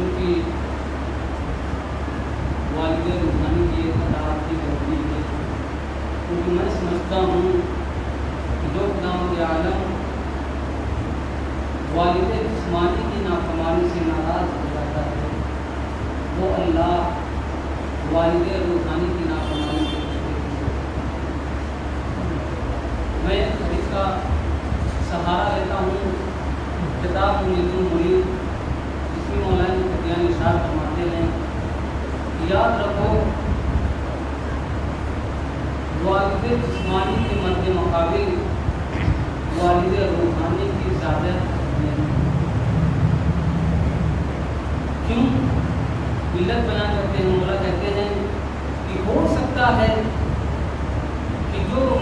کیونکہ والد روحانی کی ایک اطاعت کی ہوتی ہے، کیونکہ میں سمجھتا ہوں کہ جو خداوند عالم والد جسمانی کی نافرمانی سے ناراض ہو جاتا ہے، وہ اللہ والد روحانی کی نافرمانی سے میں اس کا سہارا لیتا ہوں کتاب منید المرید، جس میں مولانا قدیانی ارشاد فرماتے ہیں، یاد رکھو والد جسمانی کے مد مقابل والد روحانی کی زیادہ کیوں علت بیان کرتے ہیں، مولا کہتے ہیں کہ ہو سکتا ہے کہ جو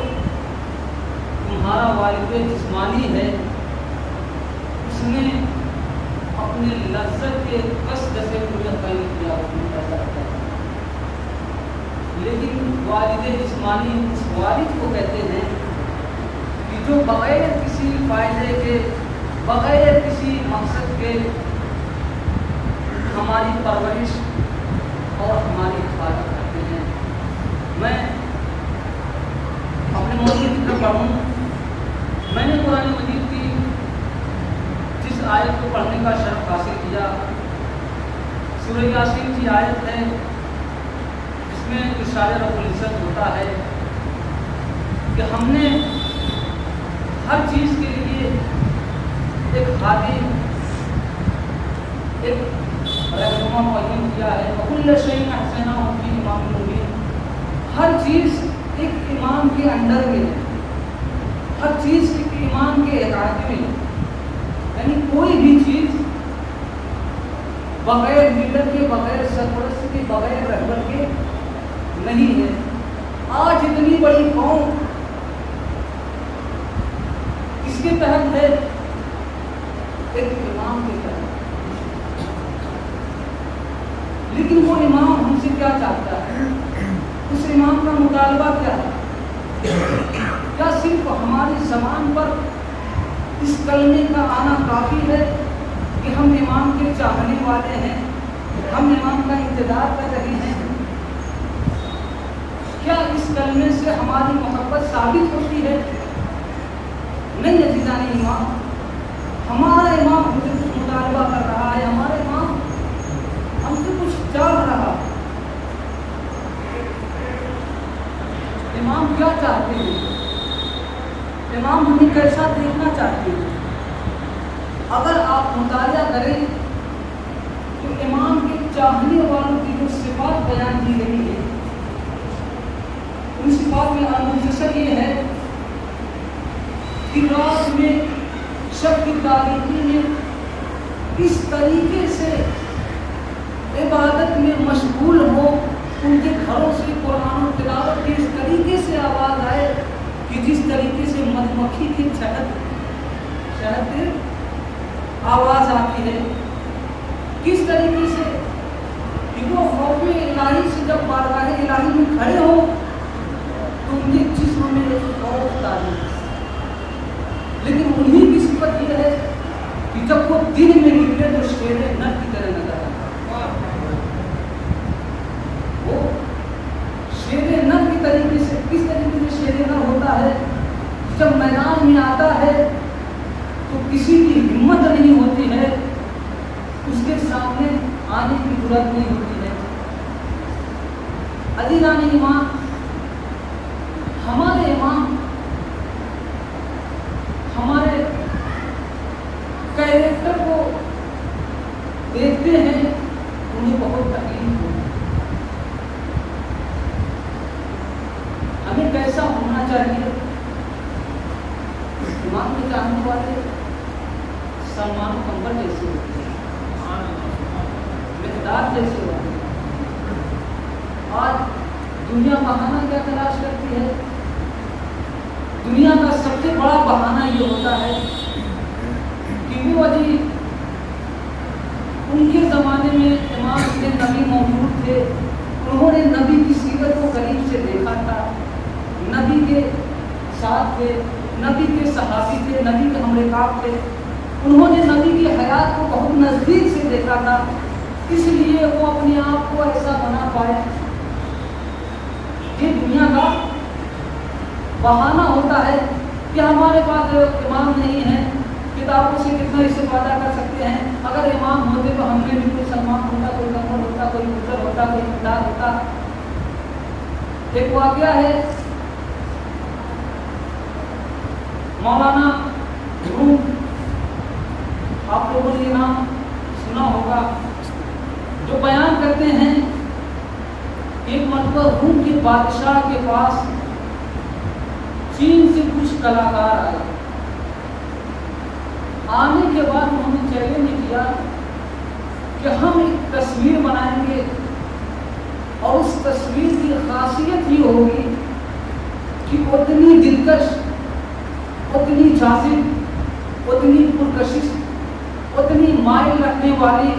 تمہارا والد جسمانی ہے اس نے اپنے لذت کے قصد سے تمہیں قائم کیا ہے، لیکن والد جسمانی اس والد کو کہتے ہیں کہ جو بغیر کسی فائدے کے، بغیر کسی مقصد کے ہماری پرورش اور ہماری حفاظت کرتے ہیں۔ میں اپنے موضوع کی طرف پڑھوں، میں نے قرآن مجید کی جس آیت کو پڑھنے کا شرف حاصل کیا، سورہ یاسین کی آیت ہے، جس میں ارشاد رب العزت ہوتا ہے کہ ہم نے ہر چیز کے لیے ایک خادم، ایک رہنما معین کیا ہے، وَكُلَّ شَيْءٍ أَحْصَيْنَاهُ فِي إِمَامٍ مُبِينٍ۔ ہر چیز ایک امام کے انڈر میں ہے، ہر چیز ایک امام کے احاطے میں ہے، یعنی کوئی بھی چیز بغیر لیڈر کے، بغیر سرپرست کے، بغیر رہبر کے نہیں ہے۔ آج اتنی بڑی قوم کس کے تحت ہے؟ ایک امام کے تحت۔ لیکن وہ امام ہم سے کیا چاہتا ہے؟ اس امام کا مطالبہ کیا ہے؟ کیا صرف ہماری زبان پر اس کلمے کا آنا کافی ہے کہ ہم امام کے چاہنے والے ہیں، ہم امام کا انتظار کر رہے ہیں؟ کیا اس کلمے سے ہماری محبت ثابت ہوتی ہے؟ نہیں عزیزان امام، ہمارا امام ہم سے کچھ مطالبہ کر رہا ہے، ہمارا امام ہم سے کچھ چاہ رہا۔ امام کیا چاہتے ہیں؟ امام ہمیں کیسا دیکھنا چاہتے ہیں؟ اگر آپ مطالعہ کریں تو امام کے چاہنے والوں کی جو صفات بیان کی گئی ہے، ان صفات میں المختصر یہ ہے کہ رات میں شب کی تاریکی میں اس طریقے سے عبادت میں مشغول ہو، ان کے گھروں سے قرآن و تلاوت کی اس طریقے سے آواز آئے کہ جس طریقے سے مدھ مکھی کی شہد آواز آتی ہے، کس طریقے سے کہ وہ خوف الہی سے جب بارگاہ الہی میں کھڑے ہو تو ان کے جسم میں ایک خوف تاری ہے۔ لیکن انہی کی صفت یہ ہے کہ جب وہ دن میں نکلے تو شیر نر کی طرح نظر آتا ہے، وہ شیر نر کی طریقے سے، کس طریقے سے شیر نر ہوتا ہے؟ جب میدان میں آتا ہے تو کسی کی ہمت نہیں ہوتی ہے اس کے سامنے آنے کی ضرورت نہیں ہوتی ہے۔ عزیزان امام، ہمارے امام ہمارے کیریکٹر کو دیکھتے ہیں، انہیں بہت تکلیف ہوتی ہے۔ ہمیں کیسا ہونا چاہیے؟ امام کے چاہنے والے سلمان کمبر جیسے ہوتے ہیں، مقدار جیسے ہوتے ہیں۔ آج دنیا بہانہ کیا تلاش کرتی ہے؟ دنیا کا سب سے بڑا بہانہ یہ ہوتا ہے کہ وہ جی ان کے زمانے میں امام کے نبی موجود تھے، انہوں نے نبی کی سیرت کو قریب سے دیکھا تھا، نبی کے ساتھ تھے، نبی کے صحابی تھے، نبی کے ہم رکاب تھے، انہوں نے نبی کی حیات کو بہت نزدیک سے دیکھا تھا، اس لیے وہ اپنے آپ کو ایسا بنا پائے. یہ دنیا کا بہانہ ہوتا ہے کہ ہمارے پاس امام نہیں ہے, کتابوں سے کتنا استفادہ کر سکتے ہیں. اگر امام ہوتے تو ہم میں بھی کوئی سلمان ہوتا, کوئی کمر ہوتا, کوئی گزر ہوتا, کوئی مقدار ہوتا. ایک واقعہ ہے, مولانا روم, آپ لوگوں نے یہ نام سنا ہوگا, جو بیان کرتے ہیں ایک مرتبہ روم کے بادشاہ کے پاس چین سے کچھ کلاکار آئے. آنے کے بعد انہوں نے چیلنج کیا کہ ہم ایک تصویر بنائیں گے اور اس تصویر کی خاصیت یہ ہوگی کہ اتنی دلکش, اتنی جاذب, اتنی پرکشش, اتنی مائل رکھنے والی,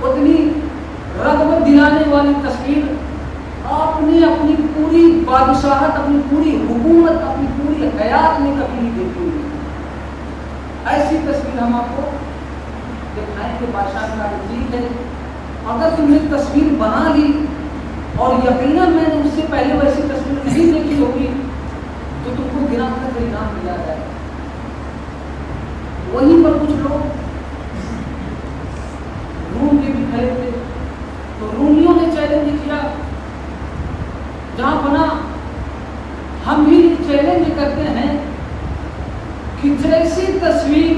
اتنی رغبت دلانے والی تصویر آپ نے اپنی پوری بادشاہت, اپنی پوری حکومت, اپنی پوری حیات میں کبھی نہیں دیکھی ہوئی. ایسی تصویر ہم آپ کو دکھائیں کہ بادشاہ کا ٹھیک ہے, اگر تم نے تصویر بنا لی اور یقیناً میں نے اس سے پہلے ویسی تصویر نہیں دیکھی ہوگی تو تم کو گرا کر انعام دیا جائے. وہیں پر کچھ لوگ روم کے بھی کھڑے تھے, تو رومیوں نے چیلنج کیا, جہاں بنا ہم بھی چیلنج کرتے ہیں کہ جیسی تصویر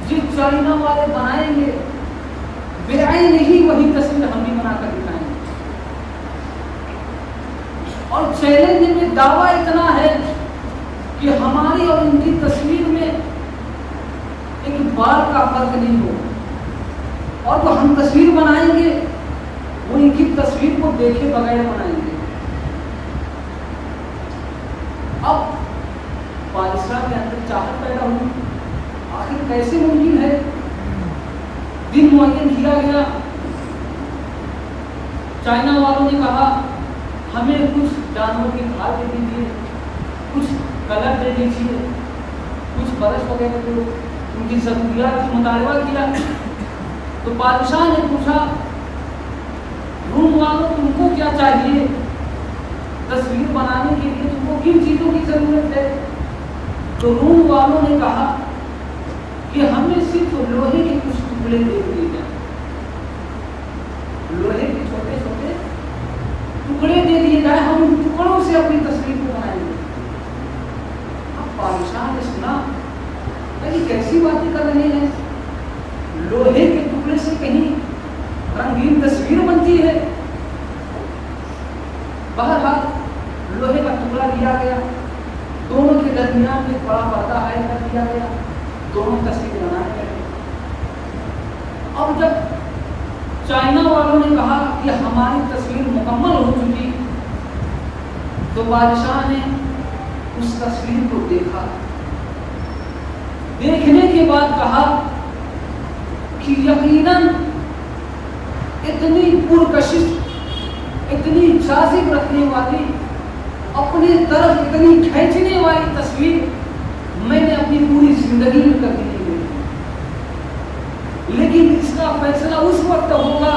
جو چائنا والے بنائیں گے بعین ہی وہی تصویر ہم بھی بنا کر دکھائیں گے. اور چیلنج میں دعویٰ اتنا ہے کہ ہماری اور ان کی تصویر میں ایک بال کا فرق نہیں ہو, اور جو ہم تصویر بنائیں گے وہ ان کی تصویر کو دیکھے بغیر بنائیں گے. اب بادشاہ کے اندر چاہت پیدا ہوئی, آخر کیسے ممکن ہے. دن معین کیا گیا, چائنا والوں نے کہا ہمیں کچھ جانور کی کھاد دے دیجیے, کچھ کلر دے دیجیے, کچھ برش وغیرہ دو, ان کی ضروریات کی مطالبہ کیا. تو بادشاہ نے پوچھا روم والوں تم کو کیا چاہیے, تصویر بنانے کے لیے تم کو کن چیزوں کی ضرورت ہے. تو روم والوں نے کہا کہ ہمیں صرف لوہے کے کچھ ٹکڑے دے دیے جائیں, لوہے کے چھوٹے چھوٹے ٹکڑے دے دیے جائیں, ہم ان ٹکڑوں سے اپنی تصویر کو بنائیں گے. اب بادشاہ نے سنا یہ کیسی باتیں کر رہے ہیں, لوہے کے ٹکڑے سے کہیں رنگین تصویر بنتی ہے. بہرحال لوہے کا ٹکڑا لیا گیا, دونوں کے درمیان میں بڑا پردہ عائد کر دیا گیا, دونوں تصویر بنائے گئے. اب جب چائنا والوں نے کہا کہ ہماری تصویر مکمل ہو چکی, تو بادشاہ نے اس تصویر کو دیکھا. دیکھنے کے بعد کہا کہ یقیناً اتنی پرکشش, اتنی جاذب رکھنے والی, اپنی طرف اتنی کھینچنے والی تصویر میں نے اپنی پوری زندگی میں کبھی نہیں دیکھی. لیکن اس کا فیصلہ اس وقت ہوگا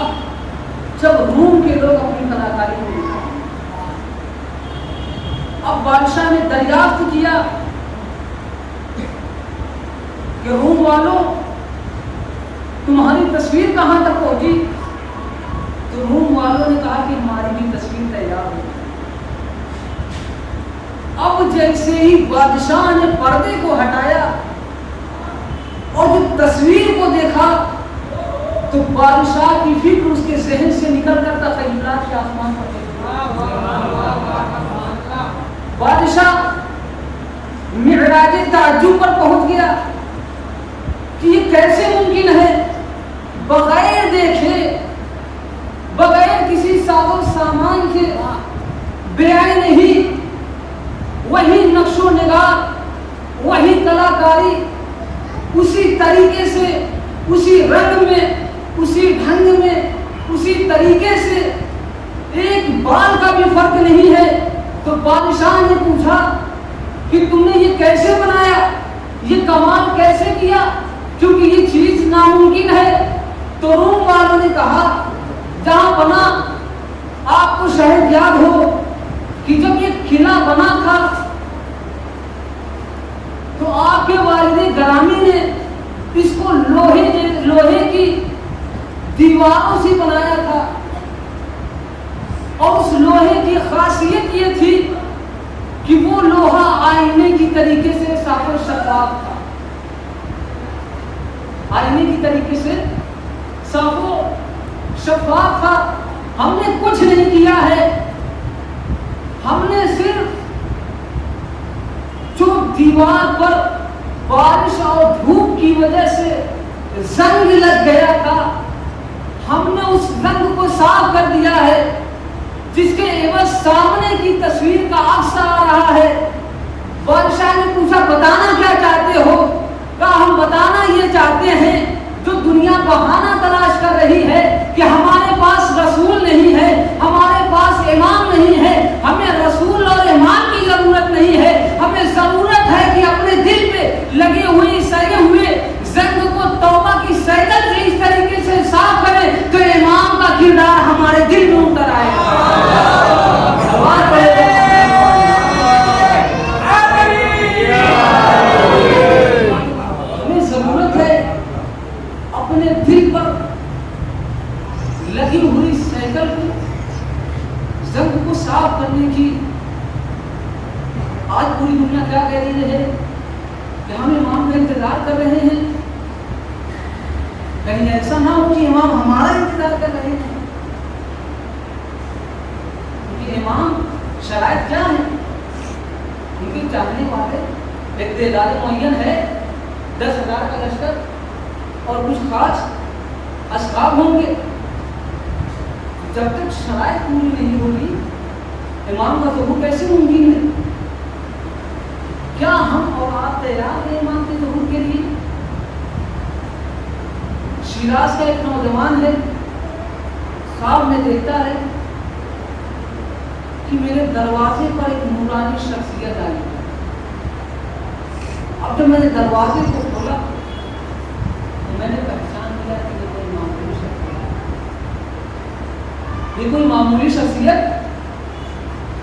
جب روم کے لوگ اپنی کلاکاری کو دکھائیں. اب بادشاہ نے دریافت کیا کہ روم والوں تمہاری تصویر کہاں تک پہنچی. تو روم والوں نے کہا کہ ہماری بھی تصویر تیار ہو. اب جیسے ہی بادشاہ نے پردے کو ہٹایا اور جو تصویر کو دیکھا تو بادشاہ کی فکر اس کے ذہن سے نکل کر تخیلات کے آسمان پر بادشاہ معراج تعجب پر پہنچ گیا کہ یہ کیسے ممکن ہے, بغیر دیکھے, بغیر کسی ساز و سامان کے بیان نہیں, وہی نقش و نگار, وہی کلاکاری, اسی طریقے سے, اسی رنگ میں, اسی ڈھنگ میں, اسی طریقے سے, ایک بال کا بھی فرق نہیں ہے. تو بادشاہ نے پوچھا کہ تم نے یہ کیسے بنایا, یہ کمال کیسے کیا, کیونکہ یہ چیز ناممکن ہے. تو روم والوں نے نے کہا جہاں بنا آپ کو شاید یاد ہو کہ جب یہ قلعہ بنا تھا تو آپ کے والد گرامی نے اس کو لوہے کی دیواروں سے بنایا تھا، اور اس لوہے کی خاصیت یہ تھی کہ وہ لوہا آئینے کی طریقے سے صاف و شفاف تھا، آئینے کی طریقے سے صاف و شفاف تھا۔ ہم نے کچھ نہیں کیا ہے، ہم نے صرف جو دیوار پر بارش اور دھوپ کی وجہ سے زنگ لگ گیا تھا، ہم نے اس زنگ کو صاف کر دیا ہے، جس کے عوض سامنے کی تصویر کا عکس آ رہا ہے۔ بادشاہ نے پوچھا بتانا کیا چاہتے ہو؟ کہا ہم بتانا یہ چاہتے ہیں جو دنیا بہانہ تلاش کر رہی ہے کہ ہمارے پاس رسول نہیں ہے، ہمارے پاس امام نہیں ہے، ہمیں رسول اور امام کی ضرورت نہیں ہے، ہمیں ضرورت ہے کہ اپنے دل پہ لگے ہوئے سڑے ہوئے زنگ کو توبہ کی سیکل سے اس طریقے سے صاف کریں تو امام کا کردار ہمارے دل میں اتر آئے گا۔ ہمیں ضرورت ہے اپنے دل پر لگی ہوئی سیکل کو زنگ کو صاف کرنے کی۔ آج پوری دنیا کیا کہہ رہی ہے کہ ہم امام کا انتظار کر رہے ہیں، کہیں ایسا نہ ہو کہ امام ہمارا انتظار کر رہے ہیں، کیونکہ امام شرائط کیا ہے؟ ان کے چاہنے والے ایک تعداد معین ہے، 10,000 کا لشکر اور کچھ خاص اصحاب ہوں گے۔ جب تک شرائط پوری نہیں ہوگی امام کا ظہور کیسے ممکن ہے؟ کیا ہم اور آپ تیار ہیں امام کے ظہور کے لیے؟ شیراز کا ایک نوجوان ہے، خواب میں دیکھتا ہے کہ میرے دروازے پر ایک نورانی شخصیت آئی۔ اب جب میں نے دروازے کو کھولا تو میں نے پہچان لیا کہ یہ کوئی معمولی شخصیت، یہ کوئی معمولی شخصیت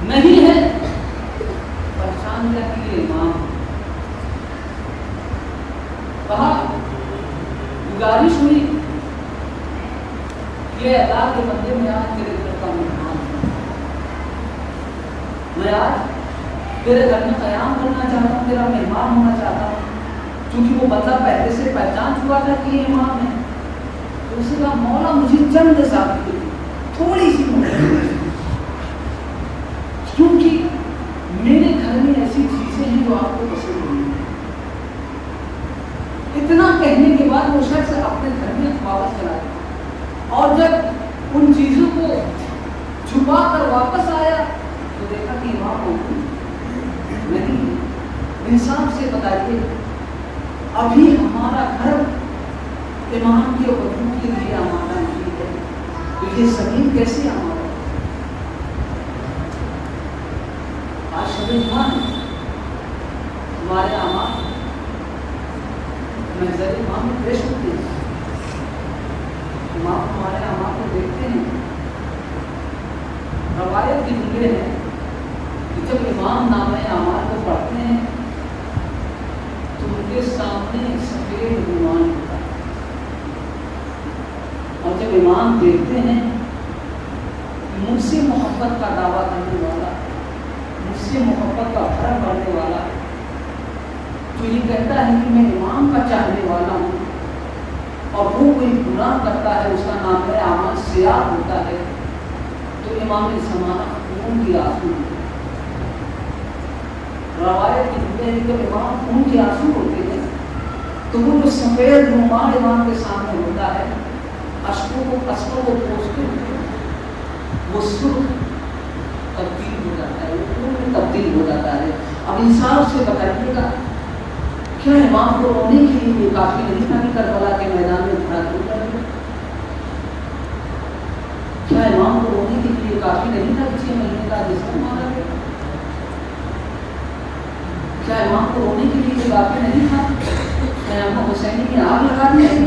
نہیں ہے۔ پہچان لیا کہ یہ امام ہے۔ کہا گزارش ہوئی کہ اللہ کے بندے میں آج تیرے گھر کا مہمان ہوں، میں آج تیرے گھر میں قیام کرنا چاہتا ہوں، تیرا مہمان ہونا چاہتا ہوں۔ چونکہ وہ بندہ پہلے سے پہچان چکا تھا کہ یہ امام ہے، تو اس نے کہا مولا مجھے چند ثابت کی تھوڑی سی مدد، کیونکہ میرے گھر میں ایسی چیزیں ہیں جو آپ کو پسند نہیں ہیں۔ اتنا کہنے کے بعد وہ شخص اپنے گھر میں واپس چلا گیا، اور جب ان چیزوں کو چھپا کر واپس آیا تو دیکھا کہ امام موجود نہیں۔ انصاف سے بتائیے ابھی ہمارا گھر امام کے وجود کے لیے آمادہ نہیں ہے تو یہ زمین کیسے آمادہ؟ آج شب ایمان ہمارے امام محضر امام میں پیش ہوتے ہیں، امام ہمارے امام کو دیکھتے ہیں۔ روایت کی جملے ہیں کہ جب امام نامہ اعمال کو پڑھتے ہیں تو ان کے سامنے سفید رومان ہوتا ہے، اور جب امام دیکھتے ہیں مجھ سے محبت کا دعویٰ کرنے والا، مجھ سے محبت کا بھرم بھرنے والا، تو یہ کہتا ہے کہ میں امام کا چاہنے والا ہوں، اور وہ کوئی گناہ کرتا ہے اس کا نام ہے اعمال سیاہ ہوتا ہے، تو امام زمانہ خون کی آنسو ہوتے ہیں۔ روایت کی جملے ہیں کہ امام خون کے آنسو ہوتے ہیں تو وہ جو سفید رومال امام کے سامنے ہوتا ہے، اشکوں کو پوچھتے ہوئے وہ سرخ تبدیل ہو جاتا ہے، وہ خون میں تبدیل ہو جاتا ہے۔ اب انسان سے بتائیے گا کیا امام کو رونے کے لیے یہ کافی نہیں تھا کہ کربلا کے میدان میں کھڑا کر دیا؟ کیا امام کو رونے کے لیے کافی نہیں تھا 6 مہینے کا جسم مارا گیا؟ کیا امام کو رونے کے لیے کافی نہیں تھا کہ امام حسینی کی آگ لگا دی گئی؟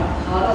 18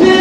6